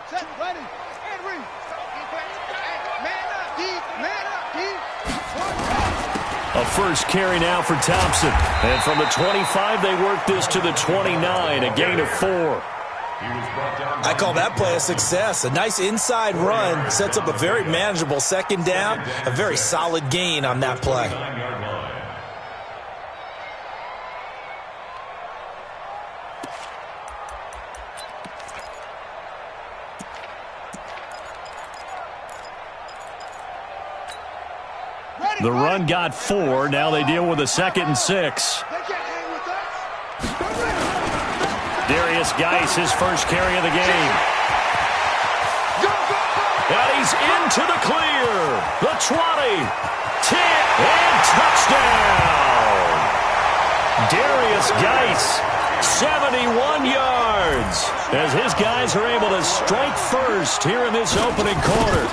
Set, ready, and read. Man up, D. Man up, D. A first carry now for Thompson. And from the 25, they work this to the 29, a gain of 4. I call that play a success. A nice inside run sets up a very manageable second down, a very solid gain on that play. The run got 4. Now they deal with a 2nd and 6. Darius Geis, his first carry of the game. And he's into the clear. The 20, 10, and touchdown. Darius Geis, 71 yards, as his guys are able to strike first here in this opening quarter.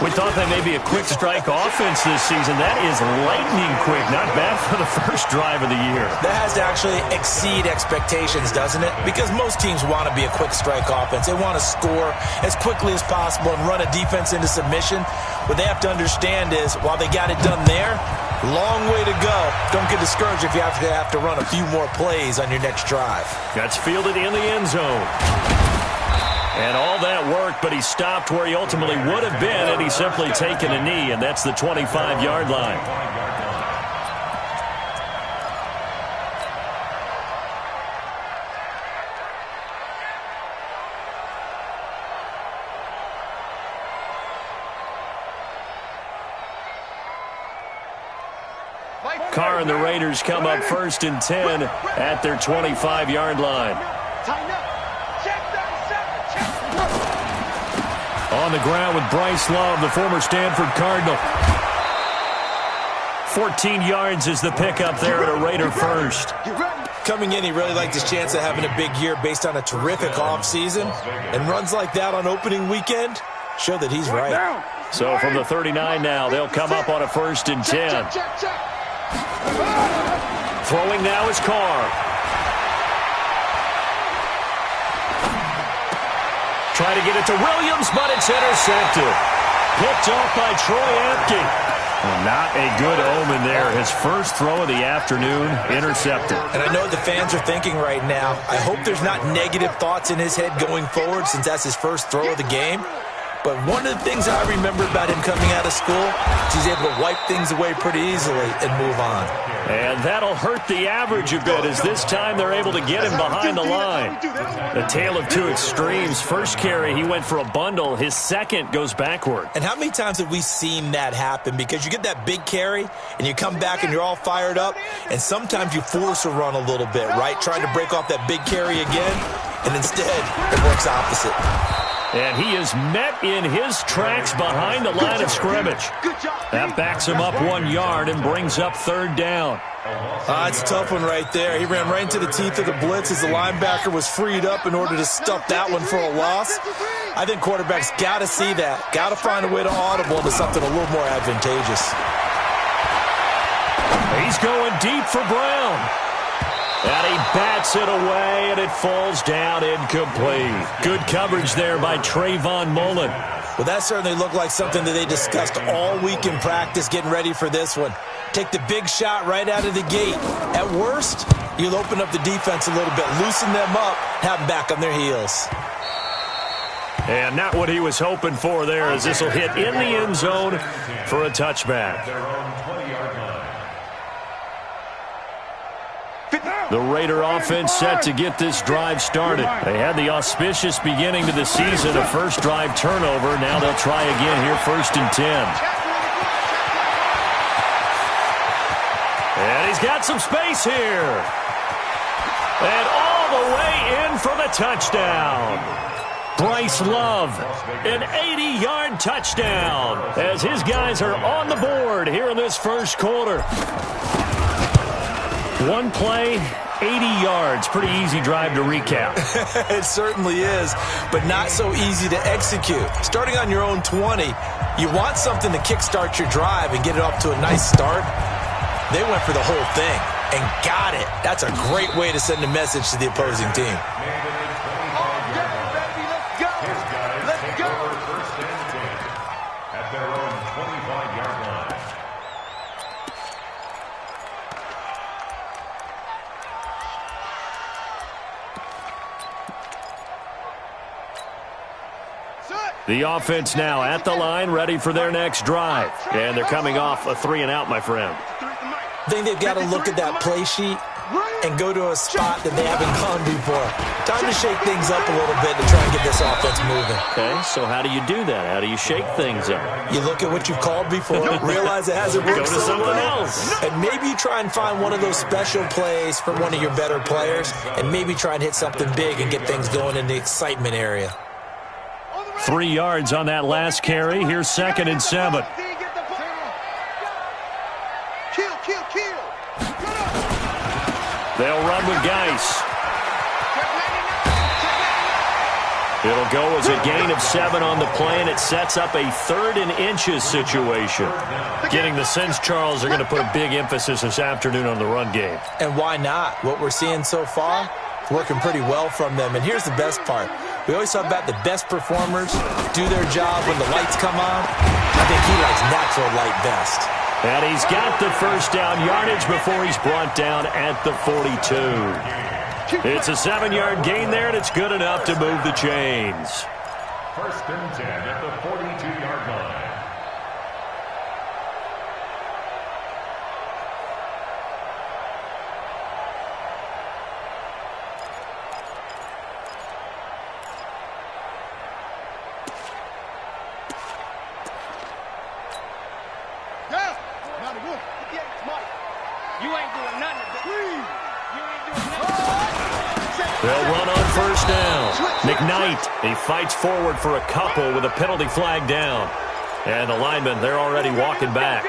We thought that may be a quick strike offense this season. That is lightning quick. Not bad for the first drive of the year. That has to actually exceed expectations, doesn't it? Because most teams want to be a quick strike offense. They want to score as quickly as possible and run a defense into submission. What they have to understand is, while they got it done there, long way to go. Don't get discouraged if you have to run a few more plays on your next drive. That's fielded in the end zone. And all that worked, but he stopped where he ultimately would have been had he simply taken a knee, and that's the 25-yard line. Carr and the Raiders come up 1st and 10 at their 25-yard line. On the ground with Bryce Love, the former Stanford Cardinal. 14 yards is the pickup there at a Raider first. Coming in, he really liked his chance of having a big year based on a terrific offseason. And runs like that on opening weekend show that he's right. So from the 39 now, they'll come up on a 1st and 10. Throwing now is Carr. Try to get it to Williams, but it's intercepted. Picked off by Troy Apke. Well, not a good omen there. His first throw of the afternoon, intercepted. And I know what the fans are thinking right now. I hope there's not negative thoughts in his head going forward since that's his first throw of the game. But one of the things I remember about him coming out of school is he's able to wipe things away pretty easily and move on. And that'll hurt the average a bit as this time they're able to get him behind the line. The tale of two extremes. First carry, he went for a bundle. His second goes backward. And how many times have we seen that happen? Because you get that big carry, and you come back and you're all fired up, and sometimes you force a run a little bit, right? Trying to break off that big carry again, and instead it works opposite. And he is met in his tracks behind the line of scrimmage. That backs him up 1 yard and brings up 3rd down. It's a tough one right there. He ran right into the teeth of the blitz as the linebacker was freed up in order to stuff that one for a loss. I think quarterbacks got to see that. Got to find a way to audible into something a little more advantageous. He's going deep for Brown. And he bats it away, and it falls down incomplete. Good coverage there by Trayvon Mullen. Well, that certainly looked like something that they discussed all week in practice getting ready for this one. Take the big shot right out of the gate. At worst, you'll open up the defense a little bit, loosen them up, have them back on their heels. And not what he was hoping for there, as this will hit in the end zone for a touchback. The Raider offense set to get this drive started. They had the auspicious beginning to the season, a first drive turnover. Now they'll try again here, 1st and 10. And he's got some space here. And all the way in for the touchdown. Bryce Love, an 80-yard touchdown, as his guys are on the board here in this first quarter. One play, 80 yards. Pretty easy drive to recap. It certainly is, but not so easy to execute. Starting on your own 20, you want something to kickstart your drive and get it off to a nice start. They went for the whole thing and got it. That's a great way to send a message to the opposing team. The offense now at the line, ready for their next drive. And they're coming off a 3-and-out, my friend. I think they've got to look at that play sheet and go to a spot that they haven't gone before. Time to shake things up a little bit to try and get this offense moving. Okay, so how do you do that? How do you shake things up? You look at what you've called before, realize it hasn't worked. Go to someone else. And maybe you try and find one of those special plays from one of your better players, and maybe try and hit something big and get things going in the excitement area. 3 yards on that last carry. Here's 2nd and 7. They'll run with Geis. It'll go as a gain of 7 on the play, and it sets up a 3rd and inches situation. Getting the sense, Charles, they're going to put a big emphasis this afternoon on the run game. And why not? What we're seeing so far, working pretty well from them. And here's the best part. We always talk about the best performers do their job when the lights come on. I think he likes natural light best. And he's got the first down yardage before he's brought down at the 42. It's a 7-yard gain there, and it's good enough to move the chains. 1st and 10 at the 42-yard line. They'll run on first down. McKnight, he fights forward for a couple with a penalty flag down. And the linemen, they're already walking back.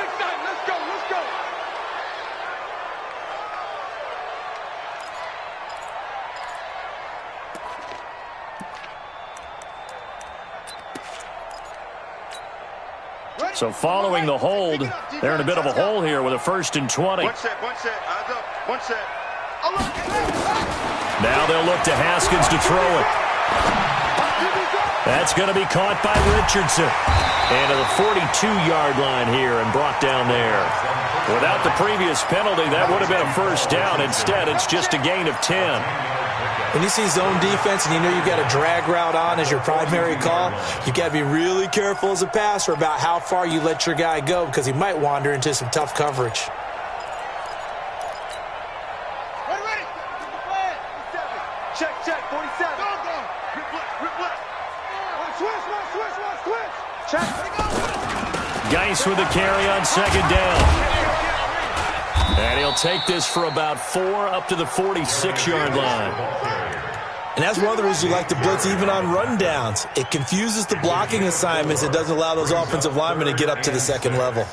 So following the hold, they're in a bit of a hole here with a 1st and 20. One set, eyes up, one set. Now they'll look to Haskins to throw it. That's going to be caught by Richardson. And to the 42-yard line here and brought down there. Without the previous penalty, that would have been a first down. Instead, it's just a gain of 10. When you see zone defense and you know you've got a drag route on as your primary call, you've got to be really careful as a passer about how far you let your guy go because he might wander into some tough coverage. Check, 47. Go. Rip left. Switch. Check. Geis with the carry on 2nd down. And he'll take this for about 4 up to the 46-yard line. And that's one of the reasons you like to blitz even on rundowns. It confuses the blocking assignments. It doesn't allow those offensive linemen to get up to the 2nd level.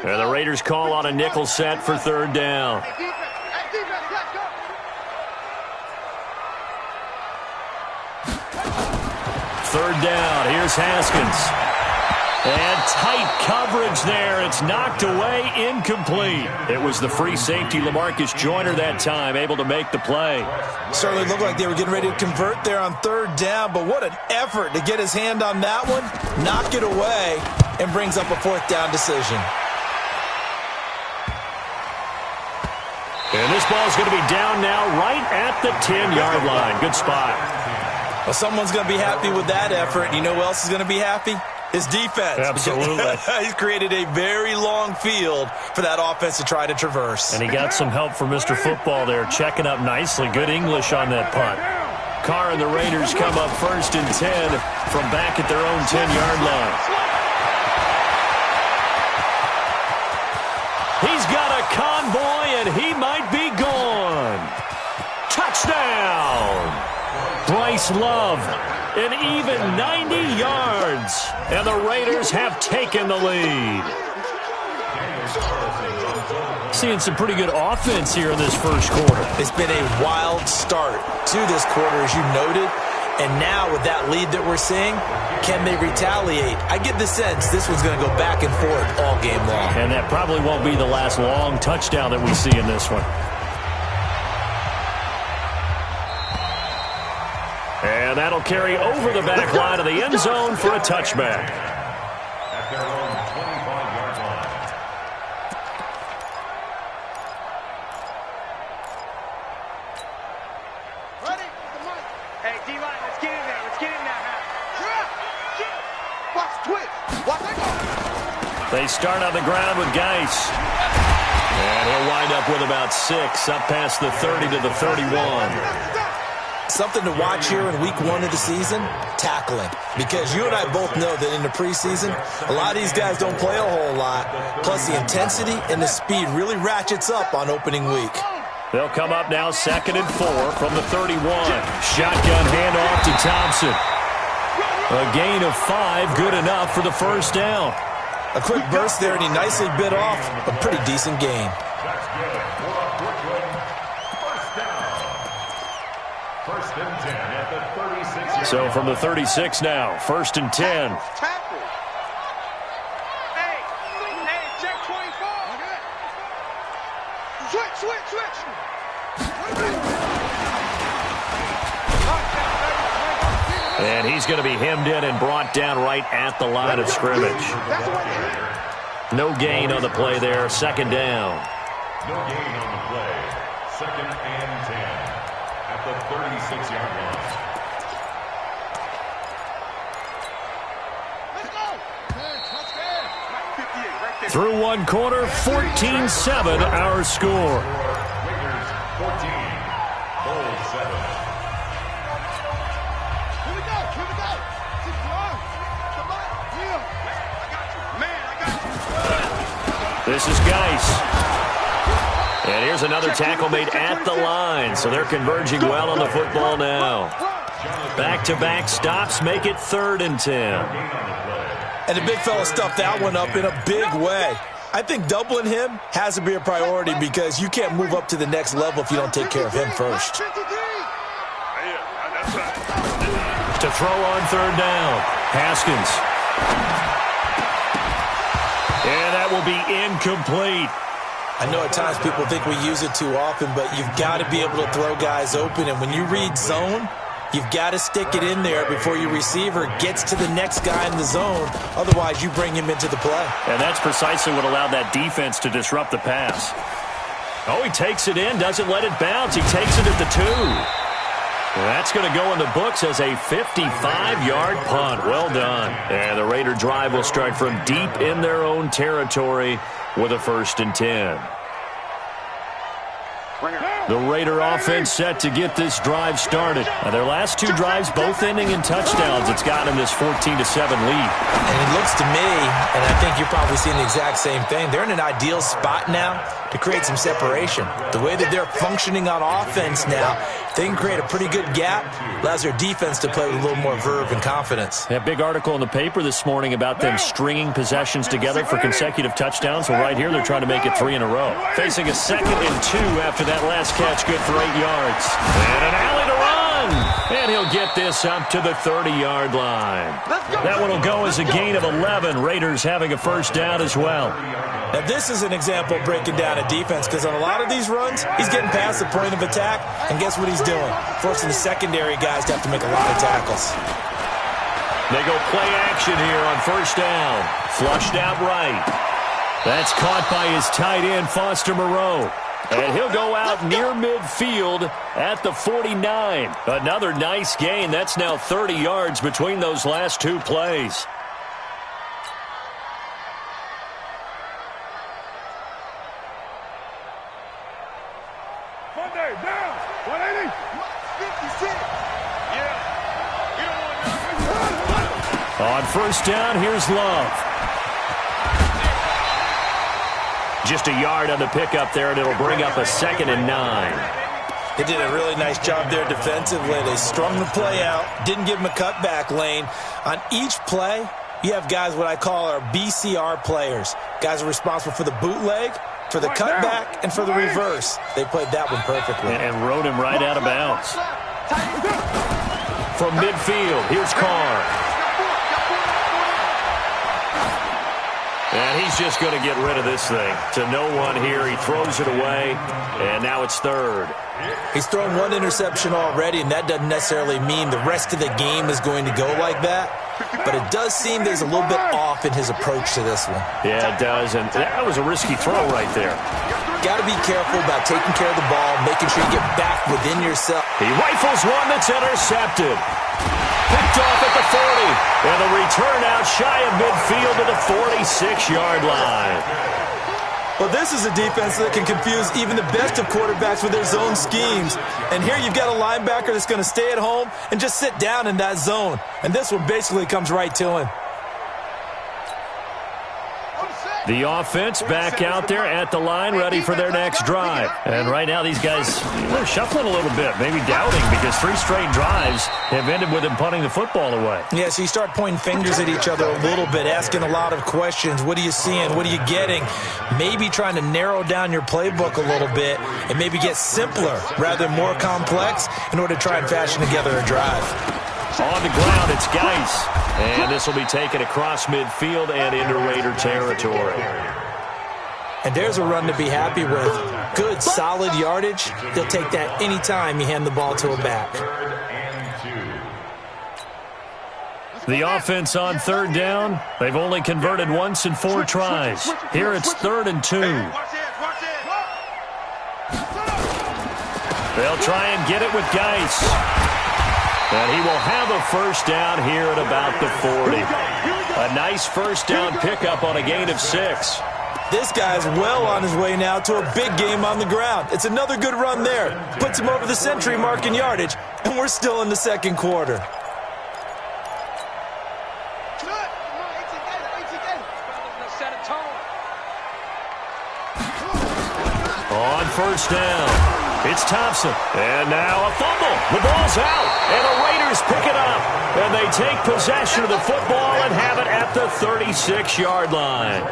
And the Raiders call on a nickel set for 3rd down. Third down. Here's Haskins. And tight coverage there. It's knocked away, incomplete. It was the free safety, LaMarcus Joyner, that time, able to make the play. Certainly looked like they were getting ready to convert there on 3rd down, but what an effort to get his hand on that one, knock it away, and brings up a 4th down decision. And this ball's going to be down now right at the 10-yard line. Good spot. Well, someone's going to be happy with that effort. And you know who else is going to be happy? His defense. Absolutely. He's created a very long field for that offense to try to traverse. And he got some help from Mr. Football there, checking up nicely. Good English on that punt. Carr and the Raiders come up 1st and 10 from back at their own 10-yard line. He's got a convoy, and he might be gone. Touchdown! Bryce Love, an even 90 yards, and the Raiders have taken the lead. Seeing some pretty good offense here in this first quarter. It's been a wild start to this quarter, as you noted. And now with that lead that we're seeing, can they retaliate? I get the sense this one's going to go back and forth all game long. And that probably won't be the last long touchdown that we see in this one. And that'll carry over the back line of the end zone for a touchback. At their own 25-yard line. Hey, D-line, let's get in there. Let's get in there. Watch twitch. Watch that go. They start on the ground with Geis. And he'll wind up with about 6, up past the 30 to the 31. Something to watch here in week 1 of the season, tackling. Because you and I both know that in the preseason, a lot of these guys don't play a whole lot. Plus the intensity and the speed really ratchets up on opening week. They'll come up now 2nd and 4 from the 31. Shotgun handoff to Thompson. A gain of 5, good enough for the first down. A quick burst there, and he nicely bit off a pretty decent gain. That's good for Brooklyn. First down. 1st and 10 at the 36. So from the 36 now, 1st and 10. Tackle. Hey, check 24. Switch. And he's going to be hemmed in and brought down right at the line of scrimmage. No gain on the play there. 2nd down. No gain on the play. 2nd and 10 at the 36-yard line. Through one quarter, 14-7 our score. Raiders 14, Bulls 7. This is Geis. And here's another tackle made at the line. So they're converging well on the football now. Back-to-back stops make it 3rd and 10. And the big fella stuffed that one up in a big way. I think doubling him has to be a priority because you can't move up to the next level if you don't take care of him first. To throw on 3rd down. Haskins. And that will be incomplete. I know at times people think we use it too often, but you've got to be able to throw guys open. And when you read zone, you've got to stick it in there before your receiver gets to the next guy in the zone. Otherwise, you bring him into the play. And that's precisely what allowed that defense to disrupt the pass. Oh, he takes it in, doesn't let it bounce. He takes it at the 2. That's going to go in the books as a 55-yard punt. Well done. And the Raider drive will start from deep in their own territory with a 1st and 10. The Raider offense set to get this drive started. Now, their last 2 drives, both ending in touchdowns. It's gotten them this 14-7 lead. And it looks to me, and I think you're probably seeing the exact same thing, they're in an ideal spot now to create some separation. The way that they're functioning on offense now, they can create a pretty good gap, allows their defense to play with a little more verve and confidence. That big article in the paper this morning about them stringing possessions together for consecutive touchdowns. Well, right here, they're trying to make it 3 in a row. Facing a 2nd and 2 after that last catch, good for 8 yards. And an alley to run. And he'll get this up to the 30-yard line. That one will go as a gain of 11. Raiders having a 1st down as well. Now, this is an example of breaking down a defense because on a lot of these runs, he's getting past the point of attack, and guess what he's doing? Forcing the secondary guys to have to make a lot of tackles. They go play action here on 1st down. Flushed out right. That's caught by his tight end, Foster Moreau. And he'll go out near midfield at the 49. Another nice gain. That's now 30 yards between those last 2 plays. Monday, down. 180. 56. On 1st down, here's Love. Just a yard on the pickup there, and it'll bring up a 2nd and 9. They did a really nice job there defensively. They strung the play out, didn't give him a cutback lane. On each play, you have guys what I call our BCR players. Guys are responsible for the bootleg, for the cutback, and for the reverse. They played that one perfectly. And rode him right out of bounds. From midfield, here's Carr. And he's just going to get rid of this thing. To no one here. He throws it away, and now it's 3rd. He's thrown 1 interception already, and that doesn't necessarily mean the rest of the game is going to go like that. But it does seem there's a little bit off in his approach to this one. Yeah, it does, and that was a risky throw right there. got to be careful about taking care of the ball, making sure you get back within yourself. He rifles one that's intercepted. Picked off at the 40. And a return out shy of midfield to the 46-yard line. Well, this is a defense that can confuse even the best of quarterbacks with their zone schemes. And here you've got a linebacker that's going to stay at home and just sit down in that zone. And this one basically comes right to him. The offense back out there at the line, ready for their next drive. And right now these guys are shuffling a little bit, maybe doubting, because 3 straight drives have ended with them punting the football away. Yeah, so you start pointing fingers at each other a little bit, asking a lot of questions. What are you seeing? What are you getting? Maybe trying to narrow down your playbook a little bit and maybe get simpler rather than more complex in order to try and fashion together a drive. On the ground, it's Geis. And this will be taken across midfield and into Raider territory. And there's a run to be happy with. Good, solid yardage. They'll take that anytime you hand the ball to a back. The offense on third down. They've only converted once in 4 tries. Here it's 3rd and 2. They'll try and get it with Geis. And he will have a first down here at about the 40. A nice first down pickup on a gain of 6. This guy's well on his way now to a big game on the ground. It's another good run there. Puts him over the century mark in yardage, and we're still in the second quarter. On first down, it's Thompson. And now a fumble. The ball's out, and the Raiders pick it up. And they take possession of the football and have it at the 36-yard line.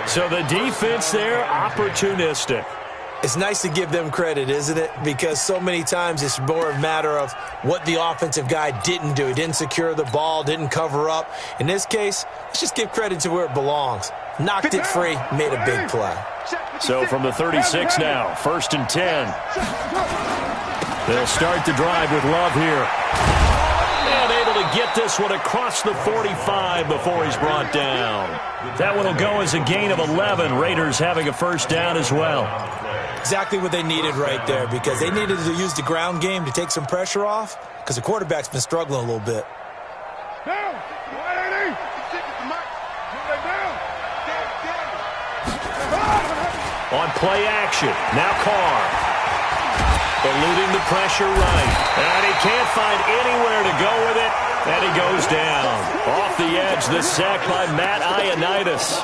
So the defense there, opportunistic. It's nice to give them credit, isn't it? Because so many times it's more a matter of what the offensive guy didn't do. He didn't secure the ball, didn't cover up. In this case, let's just give credit to where it belongs. Knocked it free, made a big play. So from the 36 now, 1st and 10. They'll start the drive with Love here. And able to get this one across the 45 before he's brought down. That one will go as a gain of 11. Raiders having a first down as well. Exactly what they needed right there, because they needed to use the ground game to take some pressure off, because the quarterback's been struggling a little bit. On play action, now Carr. Eluding the pressure right. And he can't find anywhere to go with it. And he goes down. Off the edge, the sack by Matt Ioannidis.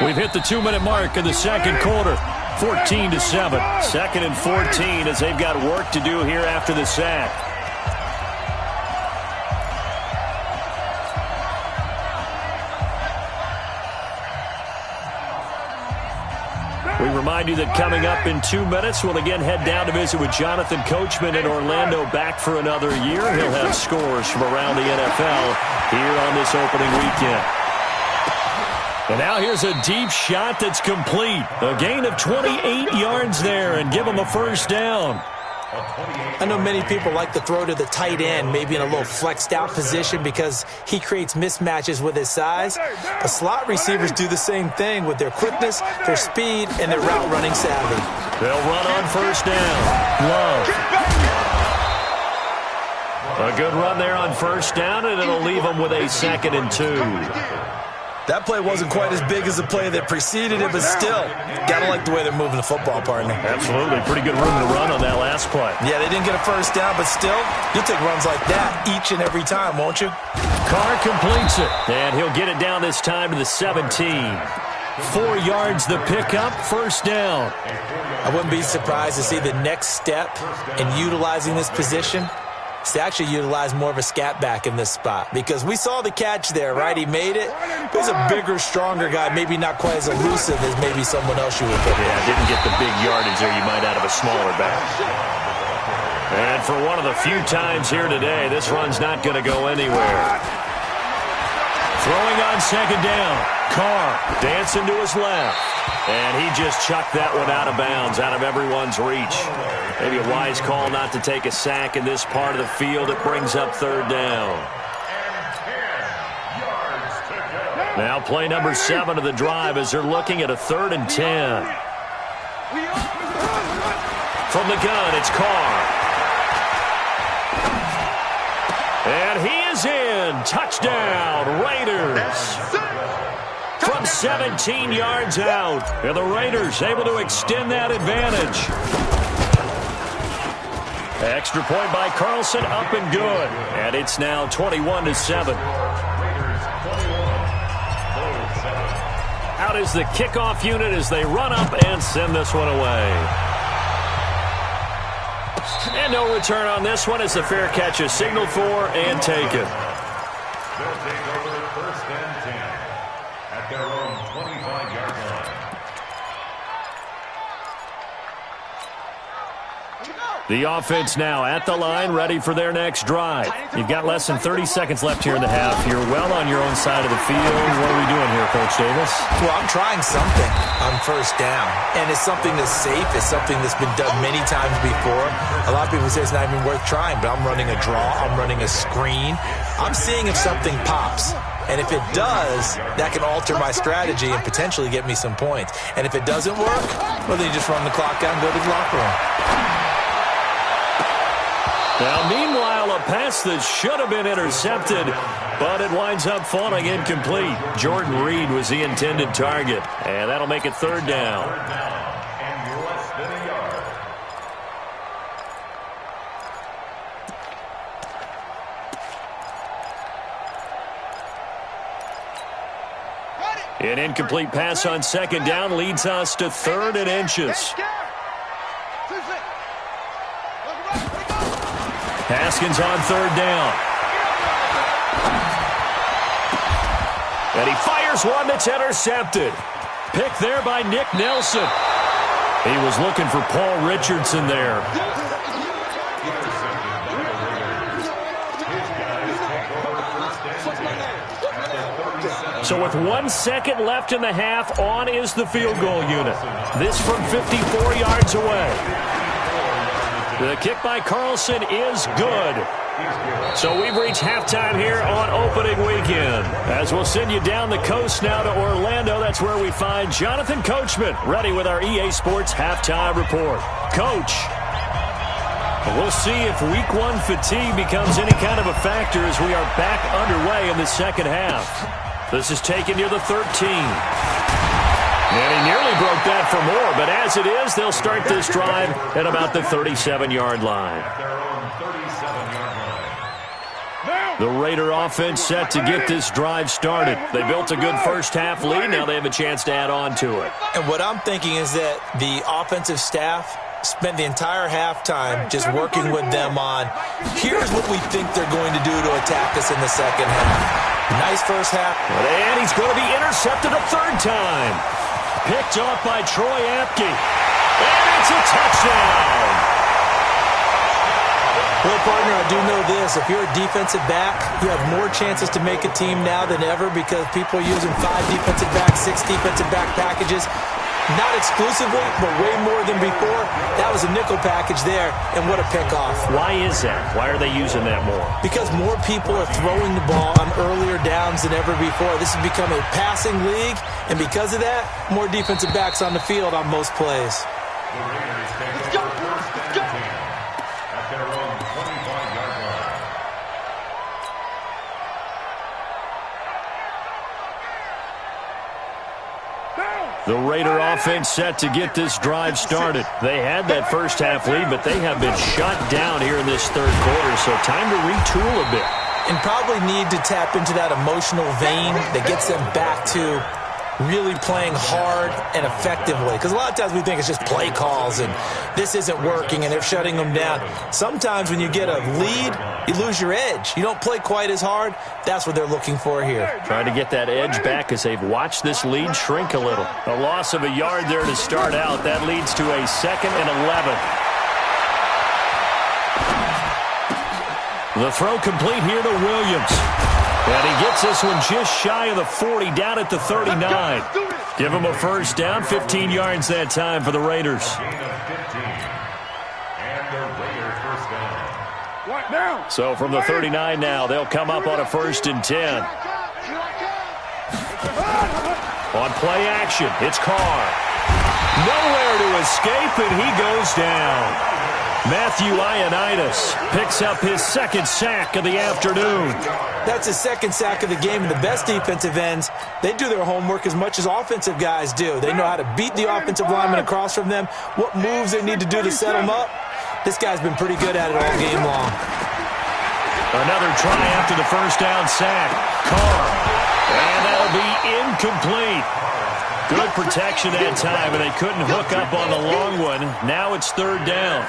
We've hit the 2-minute mark in the second quarter. 14-7. 2nd and 14 as they've got work to do here after the sack. We remind you that coming up in 2 minutes, we'll again head down to visit with Jonathan Coachman in Orlando, back for another year. He'll have scores from around the NFL here on this opening weekend. And now here's a deep shot that's complete. A gain of 28 yards there, and give him a first down. I know many people like to throw to the tight end, maybe in a little flexed out position because he creates mismatches with his size. But slot receivers do the same thing with their quickness, their speed, and their route running savvy. They'll run on first down. Love. A good run there on first down, and it'll leave them with a 2nd and 2. That play wasn't quite as big as the play that preceded it, but still, gotta like the way they're moving the football, partner. Absolutely. Pretty good room to run on that last play. Yeah, they didn't get a first down, but still, you'll take runs like that each and every time, won't you? Carr completes it, and he'll get it down this time to the 17. 4 yards the pickup, first down. I wouldn't be surprised to see the next step in utilizing this position is to actually utilize more of a scat back in this spot, because we saw the catch there, right? He made it. He's a bigger, stronger guy, maybe not quite as elusive as maybe someone else you would put. Yeah, didn't get the big yardage there you might out of a smaller back. And for one of the few times here today, this run's not going to go anywhere. Throwing on second down. Carr dancing to his left. And he just chucked that one out of bounds, out of everyone's reach. Maybe a wise call not to take a sack in this part of the field. It brings up third down. Now play number 7 of the drive as they're looking at a 3rd and 10. From the gun, it's Carr. And he is in. Touchdown, Raiders. From 17 yards out. And the Raiders able to extend that advantage. Extra point by Carlson, up and good. And it's now 21-7. Out is the kickoff unit as they run up and send this one away. And no return on this one as the fair catch is signaled for and taken. They'll take over 1st and 10 at their own 25-yard line. The offense now at the line, ready for their next drive. You've got less than 30 seconds left here in the half. You're well on your own side of the field. What are we doing here, Coach Davis? Well, I'm trying something on 1st down, and it's something that's safe. It's something that's been done many times before. A lot of people say it's not even worth trying, but I'm running a draw. I'm running a screen. I'm seeing if something pops. And if it does, that can alter my strategy and potentially get me some points. And if it doesn't work, well, then you just run the clock out and go to the locker room. Now, meanwhile, a pass that should have been intercepted, but it winds up falling incomplete. Jordan Reed was the intended target, and that'll make it 3rd down. And less than a yard. An incomplete pass on 2nd down leads us to 3rd and inches. Haskins on 3rd down. And he fires one that's intercepted. Pick there by Nick Nelson. He was looking for Paul Richardson there. So with 1 second left in the half, on is the field goal unit. This from 54 yards away. The kick by Carlson is good. So we've reached halftime here on opening weekend. As we'll send you down the coast now to Orlando, that's where we find Jonathan Coachman, ready with our EA Sports halftime report. Coach, we'll see if week 1 fatigue becomes any kind of a factor as we are back underway in the second half. This is taken near the 13. And he nearly broke that for more, but as it is, they'll start this drive at about the 37-yard line. The Raider offense set to get this drive started. They built a good first half lead. Now they have a chance to add on to it. And what I'm thinking is that the offensive staff spent the entire halftime just working with them on, here's what we think they're going to do to attack us in the second half. Nice first half. And he's going to be intercepted a 3rd time. Picked off by Troy Apke. And it's a touchdown. Well, partner, I do know this. If you're a defensive back, you have more chances to make a team now than ever because people are using 5 defensive backs, 6 defensive back packages. Not exclusively, but way more than before. That was a nickel package there, and what a pickoff. Why is that? Why are they using that more? Because more people are throwing the ball on earlier downs than ever before. This has become a passing league, and because of that, more defensive backs on the field on most plays. The Raiders take over 1st and 10 at their own 25-yard line. The Raider offense set to get this drive started. They had that first half lead, but they have been shut down here in this 3rd quarter, so time to retool a bit. And probably need to tap into that emotional vein that gets them back to really playing hard and effectively. Because a lot of times we think it's just play calls and this isn't working and they're shutting them down. Sometimes when you get a lead, you lose your edge. You don't play quite as hard. That's what they're looking for here. Trying to get that edge back as they've watched this lead shrink a little. A loss of a yard there to start out. That leads to a 2nd and 11. The throw complete here to Williams. And he gets this one just shy of the 40, down at the 39. Give him a first down, 15 yards that time for the Raiders. So from the 39 now, they'll come up on a 1st and 10. On play action, it's Carr. Nowhere to escape, and he goes down. Matthew Ioannidis picks up his second sack of the afternoon. That's his second sack of the game, and the best defensive ends, they do their homework as much as offensive guys do. They know how to beat the offensive lineman across from them, what moves they need to do to set them up. This guy's been pretty good at it all game long. Another try after the first down sack. Carr. And that'll be incomplete. Good protection that time, and they couldn't hook up on the long one. Now it's third down.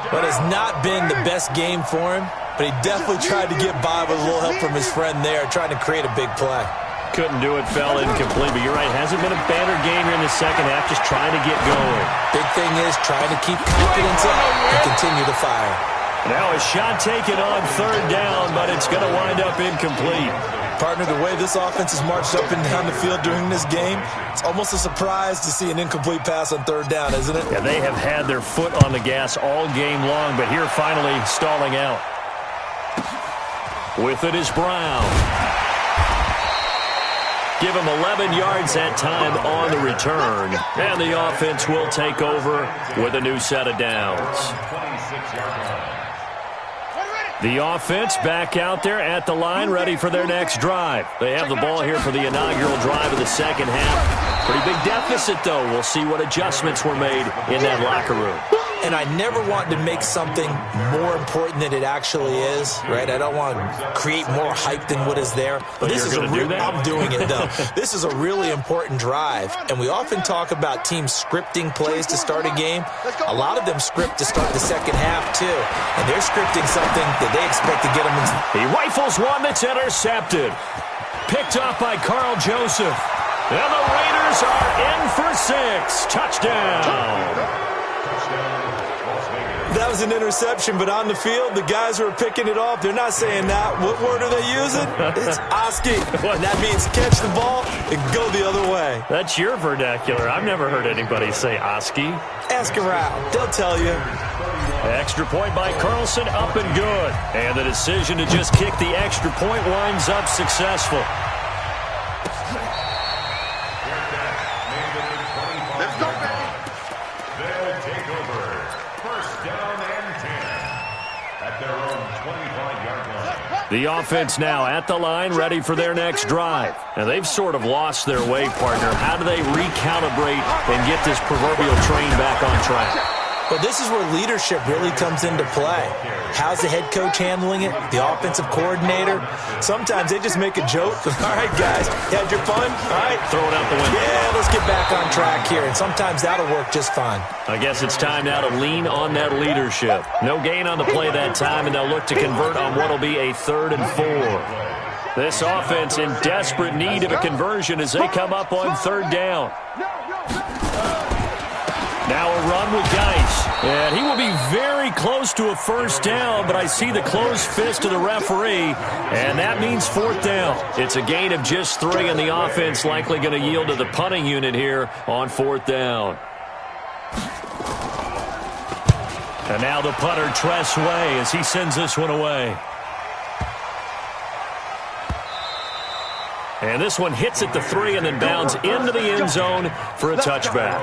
But it's not been the best game for him, but he definitely tried to get by with a little help from his friend there, trying to create a big play. Couldn't do it, fell incomplete, but you're right, hasn't been a better game here in the second half, just trying to get going. Big thing is trying to keep confidence up and continue to fire. Now a shot taken on third down, but it's going to wind up incomplete. Partner, the way this offense has marched up and down the field during this game, it's almost a surprise to see an incomplete pass on third down, isn't it? Yeah, they have had their foot on the gas all game long, but here finally stalling out. With it is Brown. Give him 11 yards that time on the return, and the offense will take over with a new set of downs. The offense back out there at the line, ready for their next drive. They have the ball here for the inaugural drive of the second half. Pretty big deficit, though. We'll see what adjustments were made in that locker room. And I never want to make something more important than it actually is, right? I don't want to create more hype than what is there. But this is a real. I'm doing it, though. This is a really important drive, and we often talk about teams scripting plays to start a game. A lot of them script to start the second half, too. And they're scripting something that they expect to get them into. He rifles one that's intercepted. Picked up by Carl Joseph. And the Raiders are in for 6. Touchdown. That was an interception, but on the field, the guys who are picking it off, they're not saying that. What word are they using? It's Oski. And that means catch the ball and go the other way. That's your vernacular. I've never heard anybody say Oski. Ask around. They'll tell you. Extra point by Carlson, up and good. And the decision to just kick the extra point winds up successful. Let's go, baby. They'll take over. First down and 10 at their own 25-yard line. The offense now at the line, ready for their next drive. Now, they've sort of lost their way, partner. How do they recalibrate and get this proverbial train back on track? But this is where leadership really comes into play. How's the head coach handling it? The offensive coordinator? Sometimes they just make a joke. All right, guys, you had your fun? All right. Throw it out the window. Yeah, let's get back on track here. And sometimes that'll work just fine. I guess it's time now to lean on that leadership. No gain on the play that time, and they'll look to convert on what will be a 3rd and 4. This offense in desperate need of a conversion as they come up on 3rd down. Now a run with Geis. And he will be very close to a first down, but I see the closed fist of the referee, and that means 4th down. It's a gain of just 3, and the offense likely going to yield to the punting unit here on 4th down. And now the punter, Tress Way, as he sends this one away. And this one hits at the 3 and then bounds into the end zone for a touchback.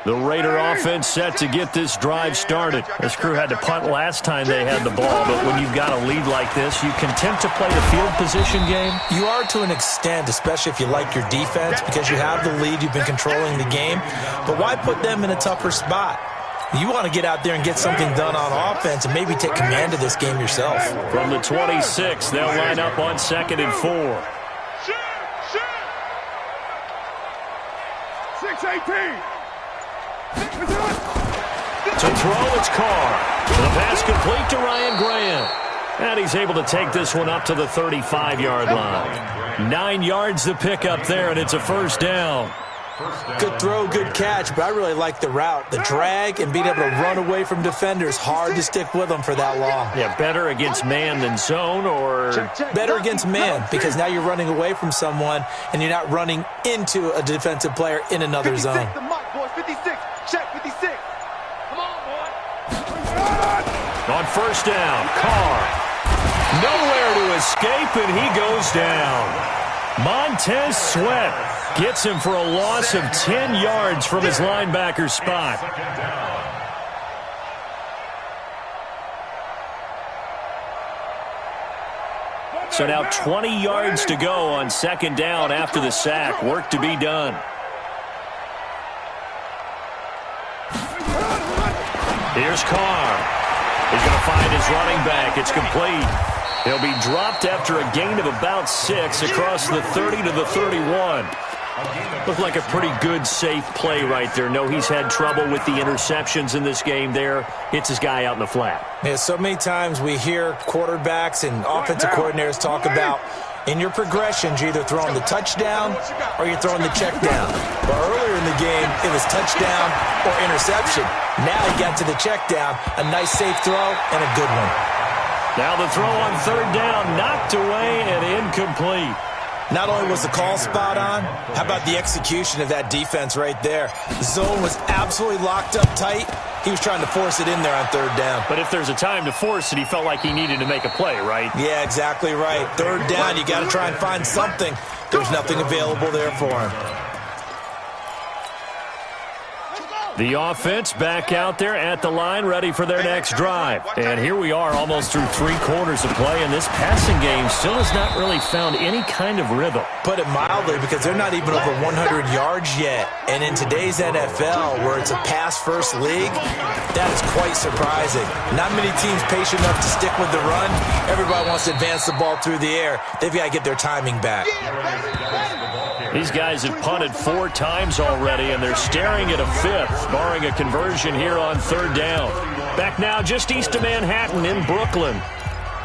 The Raider offense set to get this drive started. This crew had to punt last time they had the ball, but when you've got a lead like this, you content to play the field position game? You are to an extent, especially if you like your defense, because you have the lead, you've been controlling the game. But why put them in a tougher spot? You want to get out there and get something done on offense and maybe take command of this game yourself. From the 26, they'll line up on 2nd and 4. 6-18. To throw, it's Carr. The pass complete to Ryan Graham. And he's able to take this one up to the 35-yard line. 9 yards to pick up there, and it's a first down. Good throw, good catch, but I really like the route. The drag and being able to run away from defenders, hard to stick with them for that long. Yeah, better against man than zone, or? Better against man, because now you're running away from someone and you're not running into a defensive player in another zone. 56, the mark, boys, 56. Check 56. On first down, Carr. Nowhere to escape, and he goes down. Montez Sweat gets him for a loss of 10 yards from his linebacker spot. So now 20 yards to go on second down after the sack. Work to be done. Here's Carr. He's going to find his running back. It's complete. He'll be dropped after a gain of about 6 across the 30 to the 31. Looked like a pretty good, safe play right there. No, he's had trouble with the interceptions in this game there. Hits his guy out in the flat. Yeah, so many times we hear quarterbacks and offensive coordinators talk about in your progressions, you're either throwing the touchdown or you're throwing the check down. But earlier in the game, it was touchdown or interception. Now he got to the check down, a nice safe throw and a good one. Now the throw on third down, knocked away and incomplete. Not only was the call spot on, how about the execution of that defense right there? The zone was absolutely locked up tight. He was trying to force it in there on third down. But if there's a time to force it, he felt like he needed to make a play, right? Yeah, exactly right. Third down, you got to try and find something. There's nothing available there for him. The offense back out there at the line, ready for their next drive. And here we are almost through 3 quarters of play, and this passing game still has not really found any kind of rhythm. Put it mildly, because they're not even over 100 yards yet. And in today's NFL, where it's a pass-first league, that is quite surprising. Not many teams patient enough to stick with the run. Everybody wants to advance the ball through the air. They've got to get their timing back. These guys have punted 4 times already, and they're staring at a 5th, barring a conversion here on third down. Back now just east of Manhattan in Brooklyn,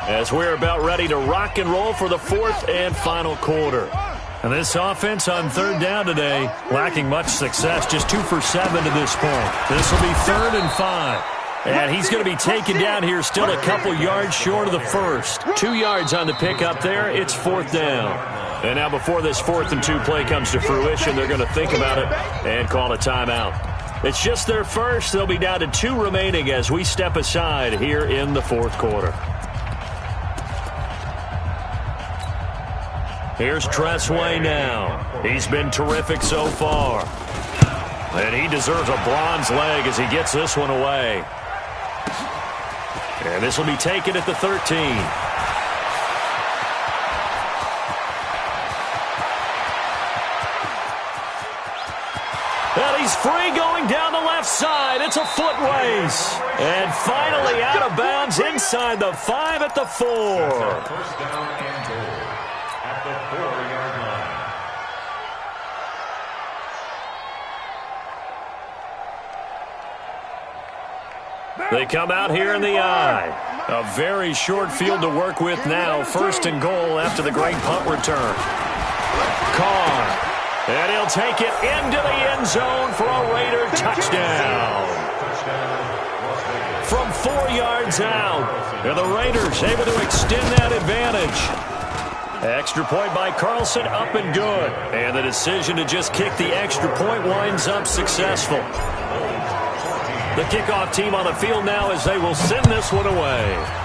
as we're about ready to rock and roll for the 4th and final quarter. And this offense on third down today, lacking much success, just 2 for 7 to this point. This will be 3rd and 5. And he's going to be taken down here, still a couple yards short of the first. 2 yards on the pickup there. It's 4th down. And now before this 4th and 2 play comes to fruition, they're going to think about it and call a timeout. It's just their first. They'll be down to 2 remaining as we step aside here in the 4th quarter. Here's Tressway now. He's been terrific so far. And he deserves a bronze leg as he gets this one away. And this will be taken at the 13. And he's free going down the left side. It's a foot race. And finally out of bounds inside the 5 at the 4. First down and goal at the 4-yard line. They come out here in the eye. A very short field to work with now. 1st and goal after the great punt return. Carr. And he'll take it into the end zone for a Raider touchdown. From 4 yards out. And the Raiders able to extend that advantage. Extra point by Carlson, up and good. And the decision to just kick the extra point winds up successful. The kickoff team on the field now as they will send this one away.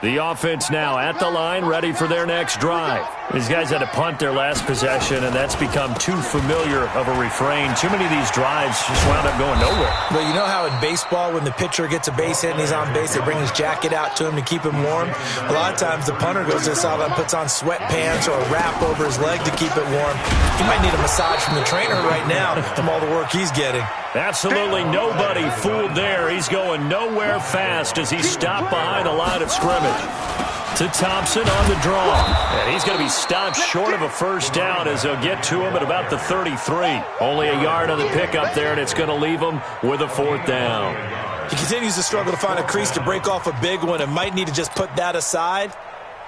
The offense now at the line, ready for their next drive. These guys had to punt their last possession, and that's become too familiar of a refrain. Too many of these drives just wound up going nowhere. Well, you know how in baseball, when the pitcher gets a base hit and he's on base, they bring his jacket out to him to keep him warm? A lot of times the punter goes to the sideline, puts on sweatpants or a wrap over his leg to keep it warm. He might need a massage from the trainer right now from all the work he's getting. Absolutely nobody fooled there. He's going nowhere fast as he's stopped behind the line of scrimmage. To Thompson on the draw. And he's going to be stopped short of a first down as they'll get to him at about the 33. Only a yard on the pickup there, and it's going to leave him with a 4th down. He continues to struggle to find a crease to break off a big one and might need to just put that aside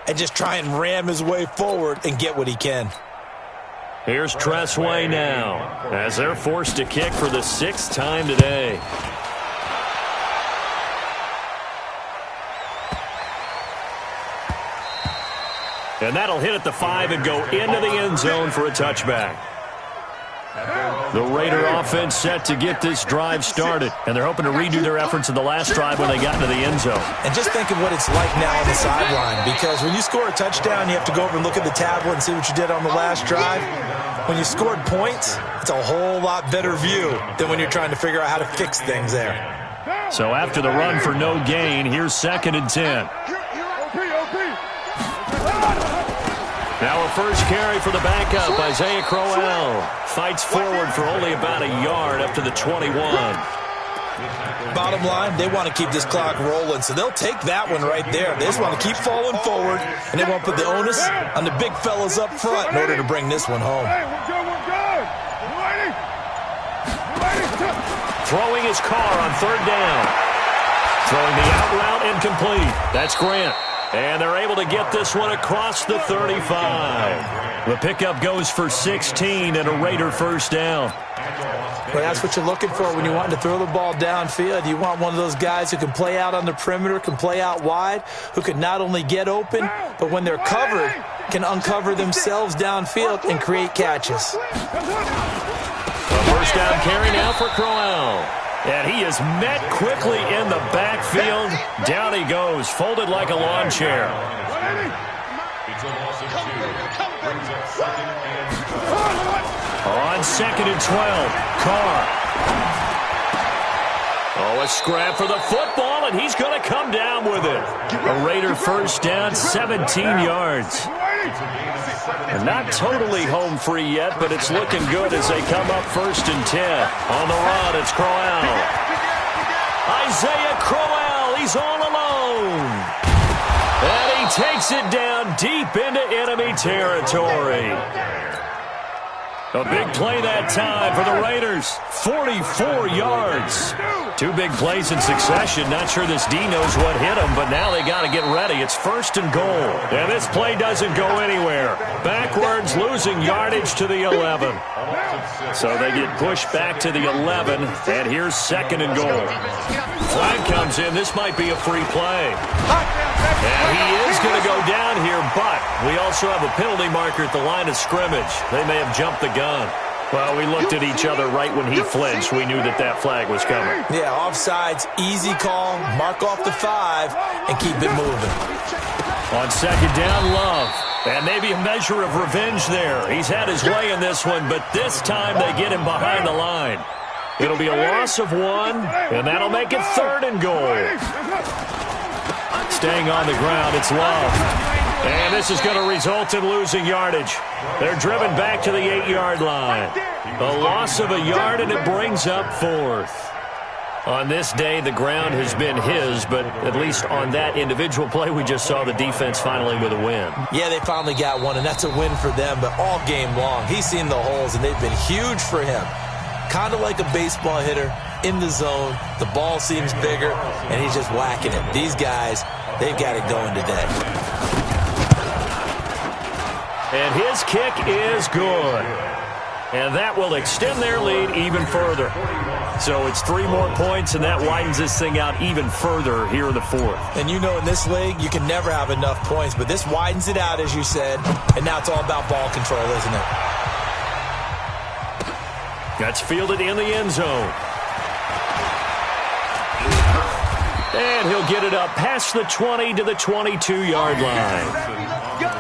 and just try and ram his way forward and get what he can. Here's Tressway now as they're forced to kick for the 6th time today. And that'll hit at the 5 and go into the end zone for a touchback. The Raider offense set to get this drive started, and they're hoping to redo their efforts in the last drive when they got into the end zone. And just think of what it's like now on the sideline, because when you score a touchdown, you have to go over and look at the tablet and see what you did on the last drive. When you scored points, it's a whole lot better view than when you're trying to figure out how to fix things there. So after the run for no gain, here's 2nd and 10. Now a first carry for the backup, Isaiah Crowell. Fights forward for only about a yard up to the 21. Bottom line, they want to keep this clock rolling, so they'll take that one right there. They just want to keep falling forward, and they want to put the onus on the big fellas up front in order to bring this one home. Throwing his car on 3rd down. Throwing the out route incomplete. That's Grant. And they're able to get this one across the 35. The pickup goes for 16 and a Raider first down. Well, that's what you're looking for when you want to throw the ball downfield. You want one of those guys who can play out on the perimeter, can play out wide, who can not only get open, but when they're covered, can uncover themselves downfield and create catches. A first down carry now for Crowell. And he is met quickly in the backfield. Down he goes, folded like a lawn chair. It's a loss of 2. Brings up 2nd and 12. On 2nd and 12, Carr. Oh, a scrap for the football, and he's going to come down with it. A Raider first down, 17 yards. And not totally home free yet, but it's looking good as they come up 1st and 10. On the run, it's Crowell. Isaiah Crowell, he's all alone. And he takes it down deep into enemy territory. A big play that time for the Raiders. 44 yards. 2 big plays in succession. Not sure this D knows what hit him, but now they got to get ready. It's 1st and goal. And this play doesn't go anywhere. Backwards, losing yardage to the 11. So they get pushed back to the 11, and here's 2nd and goal. Flag comes in. This might be a free play. And he is going to go down here, but we also have a penalty marker at the line of scrimmage. They may have jumped the gun. Well, we looked at each other right when he flinched. We knew that that flag was coming. Yeah, offsides, easy call, mark off the 5, and keep it moving. On 2nd down, Love. And maybe a measure of revenge there. He's had his way in this one, but this time they get him behind the line. It'll be a loss of 1, and that'll make it 3rd and goal. Staying on the ground, it's Love. And this is going to result in losing yardage. They're driven back to the 8-yard line. A loss of a yard, and it brings up 4th. On this day, the ground has been his, but at least on that individual play, we just saw the defense finally with a win. Yeah, they finally got one, and that's a win for them, but all game long, he's seen the holes, and they've been huge for him. Kind of like a baseball hitter in the zone. The ball seems bigger, and he's just whacking it. These guys, they've got it going today. And his kick is good. And that will extend their lead even further. So it's 3 more points, and that widens this thing out even further here in the 4th. And you know in this league, you can never have enough points, but this widens it out, as you said, and now it's all about ball control, isn't it? That's fielded in the end zone. And he'll get it up past the 20 to the 22-yard line. Let's go.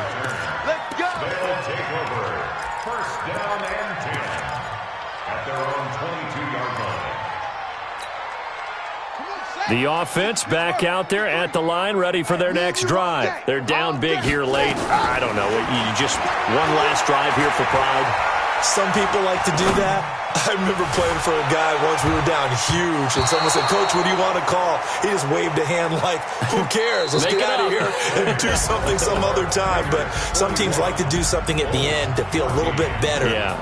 They'll take over. 1st down and 10 at their own 22-yard line. The offense back out there at the line, ready for their next drive. They're down big here late. I don't know. You just one last drive here for pride. Some people like to do that. I remember playing for a guy once. We were down huge, and someone said, "Coach, what do you want to call?" He just waved a hand like, "Who cares? Let's get out of here and do something some other time." But some teams like to do something at the end to feel a little bit better. Yeah.